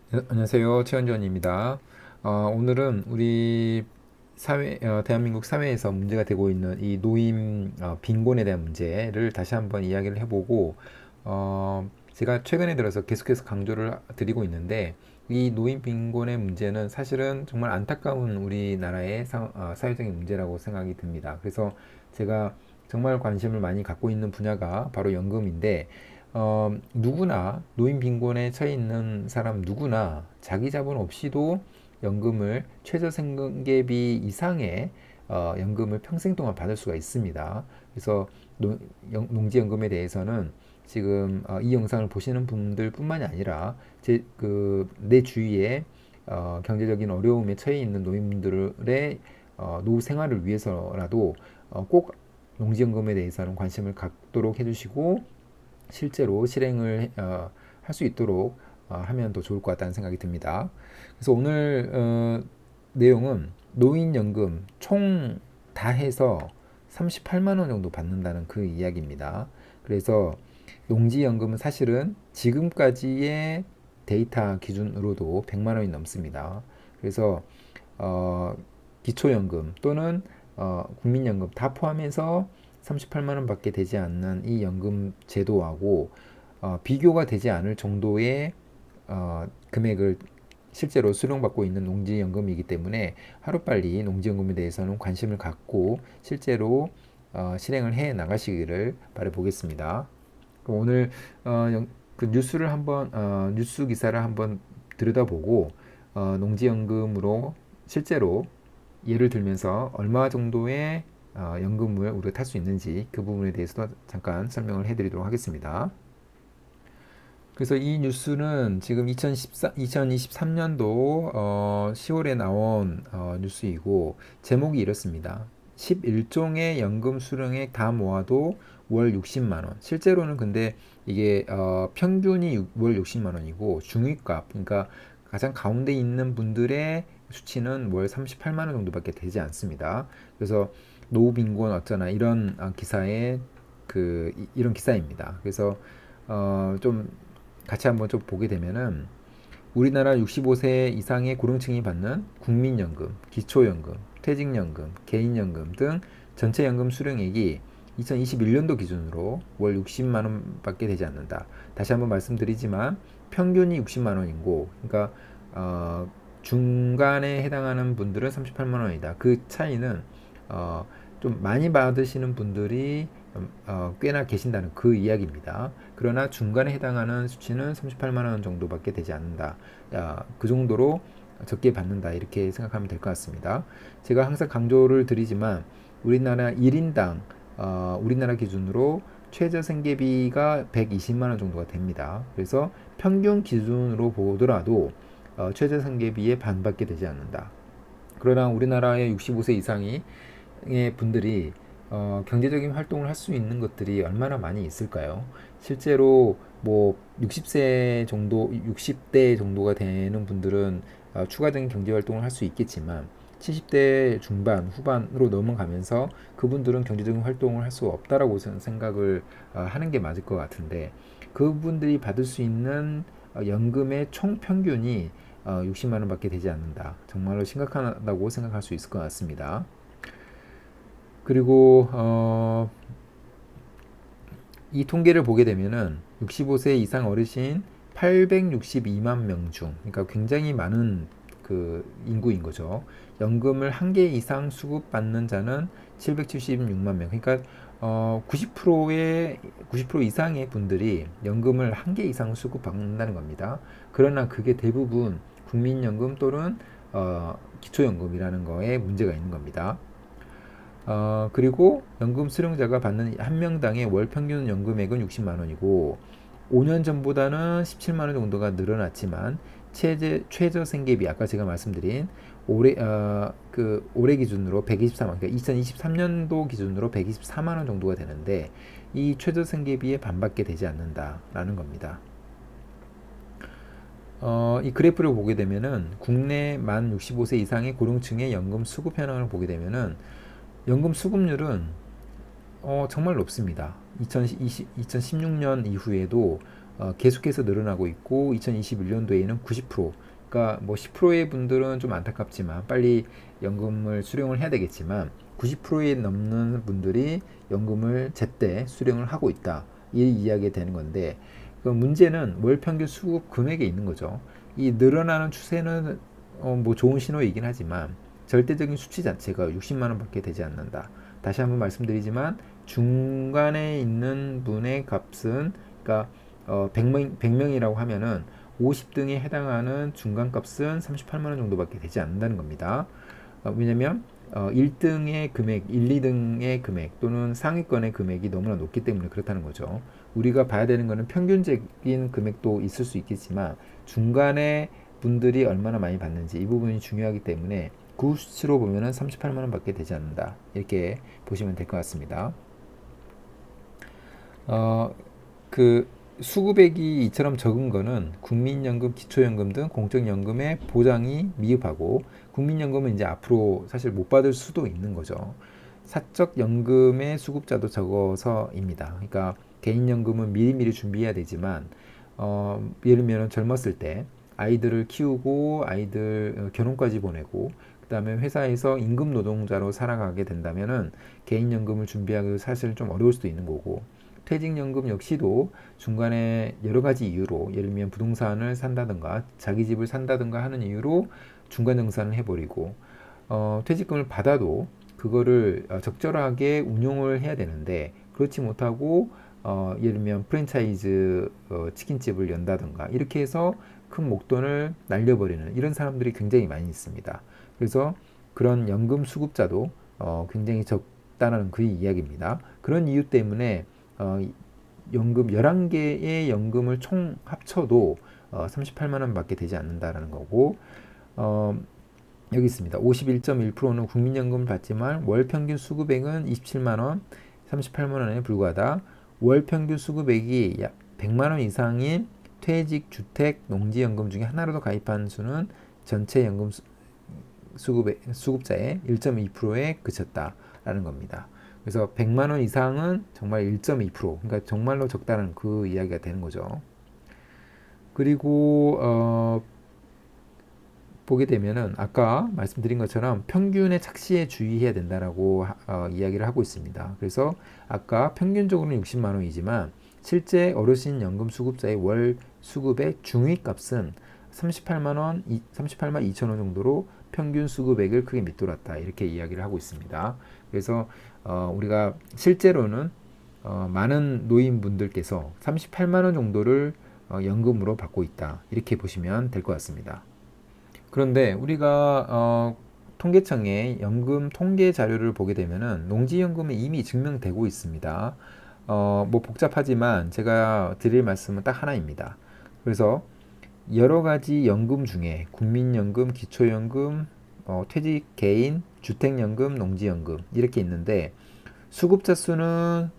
네, 안녕하세요. 최현전입니다. 오늘은 우리 대한민국 사회에서 문제가 되고 있는 이 노인 빈곤에 대한 문제를 다시 한번 이야기를 해보고, 제가 최근에 들어서 계속해서 강조를 드리고 있는데, 이 노인 빈곤의 문제는 사실은 정말 안타까운 우리나라의 사회적인 문제라고 생각이 듭니다. 그래서 제가 정말 관심을 많이 갖고 있는 분야가 바로 연금인데, 누구나 노인 빈곤에 처해 있는 사람 누구나 자기 자본 없이도 연금을 최저생계비 이상의 연금을 평생 동안 받을 수가 있습니다. 그래서 농지연금에 대해서는 지금 이 영상을 보시는 분들뿐만이 아니라 내 주위에 경제적인 어려움에 처해 있는 노인분들의 노후 생활을 위해서라도 꼭 농지연금에 대해서는 관심을 갖도록 해주시고 실제로 실행을 할 수 있도록 하면 더 좋을 것 같다는 생각이 듭니다. 그래서 오늘 내용은 노인연금 총 다 해서 38만 원 정도 받는다는 그 이야기입니다. 그래서 농지연금은 사실은 지금까지의 데이터 기준으로도 100만 원이 넘습니다. 그래서 기초연금 또는 국민연금 다 포함해서 38만 원밖에 되지 않는 이 연금 제도하고 비교가 되지 않을 정도의 금액을 실제로 수령받고 있는 농지연금이기 때문에 하루빨리 농지연금에 대해서는 관심을 갖고 실제로 실행을 해 나가시기를 바라보겠습니다. 오늘 그 뉴스를 한번 뉴스 기사를 한번 들여다보고 농지연금으로 실제로 예를 들면서 얼마 정도의 연금을 우리가 탈 수 있는지 그 부분에 대해서도 잠깐 설명을 해드리도록 하겠습니다. 그래서 이 뉴스는 지금 2023년도 10월에 나온 뉴스이고 제목이 이렇습니다. 11종의 연금 수령액 다 모아도 월 60만 원. 실제로는 근데 이게 평균이 월 60만 원이고 중위값, 그러니까 가장 가운데 있는 분들의 수치는 월 38만 원 정도밖에 되지 않습니다. 그래서 노후 빈곤 어쩌나 이런 기사에 이런 기사입니다. 그래서 좀 같이 한번 좀 보게 되면은 우리나라 65세 이상의 고령층이 받는 국민연금, 기초연금, 퇴직연금, 개인연금 등 전체 연금 수령액이 2021년도 기준으로 월 60만 원밖에 되지 않는다. 다시 한번 말씀드리지만 평균이 60만 원이고, 그러니까 중간에 해당하는 분들은 38만 원이다. 그 차이는 좀 많이 받으시는 분들이 꽤나 계신다는 그 이야기입니다. 그러나 중간에 해당하는 수치는 38만 원 정도밖에 되지 않는다. 그 정도로 적게 받는다. 이렇게 생각하면 될 것 같습니다. 제가 항상 강조를 드리지만 우리나라 1인당 우리나라 기준으로 최저 생계비가 120만 원 정도가 됩니다. 그래서 평균 기준으로 보더라도 최저 생계비의 반밖에 되지 않는다. 그러나 우리나라의 65세 이상의 분들이 경제적인 활동을 할 수 있는 것들이 얼마나 많이 있을까요? 실제로 뭐 60세 정도, 60대 정도가 되는 분들은 추가적인 경제 활동을 할 수 있겠지만 70대 중반, 후반으로 넘어가면서 그분들은 경제적인 활동을 할 수 없다라고 생각을 하는 게 맞을 것 같은데 그분들이 받을 수 있는 연금의 총 평균이 60만 원밖에 되지 않는다. 정말로 심각하다고 생각할 수 있을 것 같습니다. 그리고 이 통계를 보게 되면은 65세 이상 어르신 862만 명 중, 그러니까 굉장히 많은 그 인구인 거죠. 연금을 한 개 이상 수급받는 자는 776만 명. 그러니까 90% 이상의 분들이 연금을 한 개 이상 수급받는다는 겁니다. 그러나 그게 대부분 국민연금 또는 기초연금이라는 거에 문제가 있는 겁니다. 그리고 연금 수령자가 받는 한 명당의 월 평균 연금액은 60만 원이고 5년 전보다는 17만 원 정도가 늘어났지만 최저 생계비 아까 제가 말씀드린 올해 기준으로 124만, 그러니까 2023년도 기준으로 124만 원 정도가 되는데 이 최저 생계비의 반밖에 되지 않는다라는 겁니다. 이 그래프를 보게 되면은 국내 만 65세 이상의 고령층의 연금 수급 현황을 보게 되면은 연금 수급률은 정말 높습니다. 2016년 이후에도 계속해서 늘어나고 있고 2021년도에는 90%, 그러니까 뭐 10%의 분들은 좀 안타깝지만 빨리 연금을 수령을 해야 되겠지만 90%에 넘는 분들이 연금을 제때 수령을 하고 있다, 이 이야기가 되는 건데, 그 문제는 월 평균 수급 금액에 있는 거죠. 이 늘어나는 추세는 뭐 좋은 신호이긴 하지만 절대적인 수치 자체가 60만 원밖에 되지 않는다. 다시 한번 말씀드리지만 중간에 있는 분의 값은, 그러니까 100명이라고 하면은 50등에 해당하는 중간값은 38만 원 정도밖에 되지 않는다는 겁니다. 왜냐면 1등의 금액, 1, 2등의 금액 또는 상위권의 금액이 너무나 높기 때문에 그렇다는 거죠. 우리가 봐야 되는 것은 평균적인 금액도 있을 수 있겠지만 중간에 분들이 얼마나 많이 받는지 이 부분이 중요하기 때문에 그 수치로 보면은 38만 원밖에 되지 않는다, 이렇게 보시면 될 것 같습니다. 그 수급액이 이처럼 적은 거는 국민연금, 기초연금 등 공적연금의 보장이 미흡하고, 국민연금은 이제 앞으로 사실 못 받을 수도 있는 거죠. 사적연금의 수급자도 적어서입니다. 그러니까 개인연금은 미리미리 준비해야 되지만 예를 들면 젊었을 때 아이들을 키우고 아이들 결혼까지 보내고 그 다음에 회사에서 임금 노동자로 살아가게 된다면은 개인연금을 준비하기 사실 좀 어려울 수도 있는 거고, 퇴직연금 역시도 중간에 여러 가지 이유로, 예를 들면 부동산을 산다든가 자기 집을 산다든가 하는 이유로 중간 정산을 해버리고 퇴직금을 받아도 그거를 적절하게 운용을 해야 되는데 그렇지 못하고 예를 들면 프랜차이즈 치킨집을 연다든가 이렇게 해서 큰 목돈을 날려버리는 이런 사람들이 굉장히 많이 있습니다. 그래서 그런 연금 수급자도 굉장히 적다는 그 이야기입니다. 그런 이유 때문에 연금 11개의 연금을 총 합쳐도 38만 원밖에 되지 않는다라는 거고, 여기 있습니다. 51.1%는 국민연금을 받지만 월 평균 수급액은 27만 원, 38만 원에 불과하다. 월 평균 수급액이 약 100만 원 이상인 퇴직, 주택, 농지연금 중에 하나라도 가입한 수는 전체 연금 수급자의 1.2%에 그쳤다라는 겁니다. 그래서 100만 원 이상은 정말 1.2%, 그러니까 정말로 적다는 그 이야기가 되는 거죠. 그리고 보게 되면은 아까 말씀드린 것처럼 평균의 착시에 주의해야 된다라고 이야기를 하고 있습니다. 그래서 아까 평균적으로는 60만 원이지만 실제 어르신 연금 수급자의 월 수급의 중위값은 38만 2천 원 정도로 평균 수급액을 크게 밑돌았다, 이렇게 이야기를 하고 있습니다. 그래서 우리가 실제로는 많은 노인분들께서 38만 원 정도를 연금으로 받고 있다, 이렇게 보시면 될 것 같습니다. 그런데 우리가 통계청의 연금 통계 자료를 보게 되면은 농지연금은 이미 증명되고 있습니다. 뭐 복잡하지만 제가 드릴 말씀은 딱 하나입니다. 그래서 여러 가지 연금 중에 국민연금, 기초연금, 퇴직 개인, 주택연금, 농지연금 이렇게 있는데 수급자 수는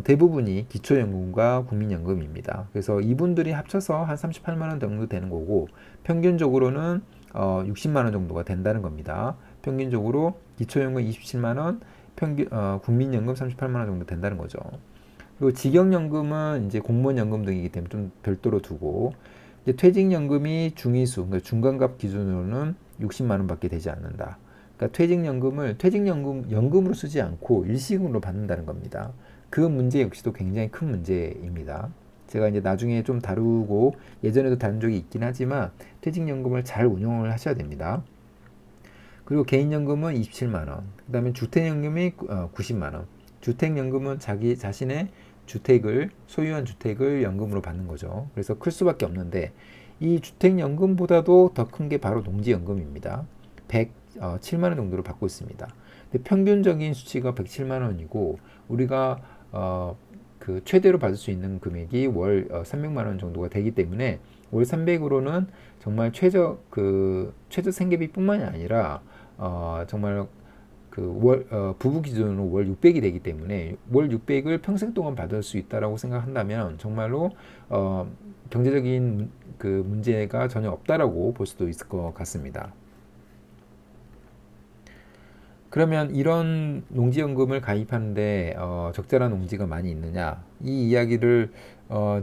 대부분이 기초연금과 국민연금입니다. 그래서 이분들이 합쳐서 한 38만 원 정도 되는 거고 평균적으로는 60만 원 정도가 된다는 겁니다. 평균적으로 기초연금 27만 원, 국민연금 38만 원 정도 된다는 거죠. 그리고 직영연금은 이제 공무원연금 등이기 때문에 좀 별도로 두고, 이제 퇴직연금이 중위수, 그러니까 중간값 기준으로는 60만 원밖에 되지 않는다. 그러니까 연금으로 쓰지 않고 일시금으로 받는다는 겁니다. 그 문제 역시도 굉장히 큰 문제입니다. 제가 이제 나중에 좀 다루고 예전에도 다룬 적이 있긴 하지만 퇴직연금을 잘 운영을 하셔야 됩니다. 그리고 개인연금은 27만 원, 그 다음에 주택연금이 90만 원. 주택연금은 자기 자신의 소유한 주택을 연금으로 받는 거죠. 그래서 클 수밖에 없는데 이 주택연금보다도 더 큰 게 바로 농지연금입니다. 107만 원 정도를 받고 있습니다. 근데 평균적인 수치가 107만 원이고 우리가 그 최대로 받을 수 있는 금액이 월 300만 원 정도가 되기 때문에 월 300으로는 정말 최저 생계비뿐만이 아니라 정말 부부 기준으로 월 600이 되기 때문에 월 600을 평생 동안 받을 수 있다라고 생각한다면 정말로 경제적인 그 문제가 전혀 없다라고 볼 수도 있을 것 같습니다. 그러면 이런 농지연금을 가입하는데 적절한 농지가 많이 있느냐, 이 이야기를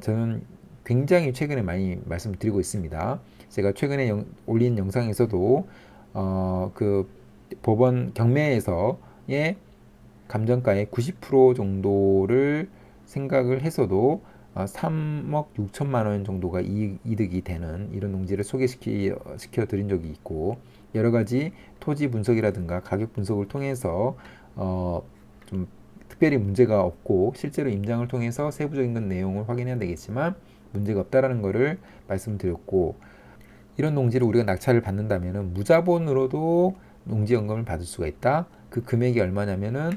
저는 굉장히 최근에 많이 말씀드리고 있습니다. 제가 최근에 올린 영상에서도 그 법원 경매에서의 감정가의 90% 정도를 생각을 해서도 3억 6천만 원 정도가 이득이 되는 이런 농지를 소개시켜 드린 적이 있고, 여러 가지 토지 분석이라든가 가격 분석을 통해서 좀 특별히 문제가 없고 실제로 임장을 통해서 세부적인 내용을 확인해야 되겠지만 문제가 없다라는 것을 말씀드렸고, 이런 농지를 우리가 낙찰을 받는다면 무자본으로도 농지연금을 받을 수가 있다. 그 금액이 얼마냐면은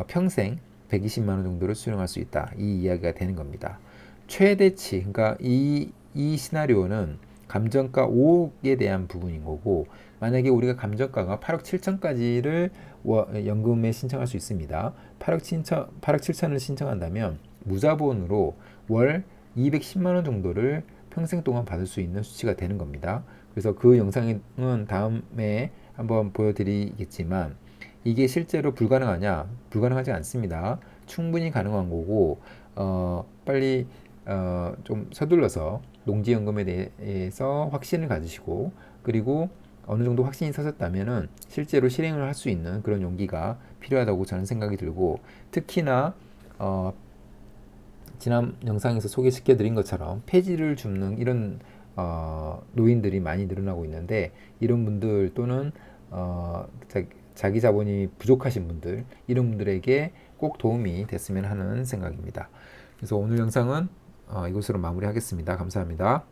평생 120만 원 정도를 수령할 수 있다. 이 이야기가 되는 겁니다. 최대치, 그러니까 이 시나리오는 감정가 5억에 대한 부분인 거고, 만약에 우리가 감정가가 8억 7천까지를 연금에 신청할 수 있습니다. 8억 7천을 신청한다면 무자본으로 월 210만 원 정도를 평생 동안 받을 수 있는 수치가 되는 겁니다. 그래서 그 영상은 다음에 한번 보여드리겠지만, 이게 실제로 불가능하냐? 불가능하지 않습니다. 충분히 가능한 거고, 빨리 좀 서둘러서 농지연금에 대해서 확신을 가지시고, 그리고 어느 정도 확신이 서셨다면은 실제로 실행을 할 수 있는 그런 용기가 필요하다고 저는 생각이 들고, 특히나 지난 영상에서 소개시켜 드린 것처럼 폐지를 줍는 이런 노인들이 많이 늘어나고 있는데, 이런 분들 또는 자기 자본이 부족하신 분들, 이런 분들에게 꼭 도움이 됐으면 하는 생각입니다. 그래서 오늘 영상은 이것으로 마무리하겠습니다. 감사합니다.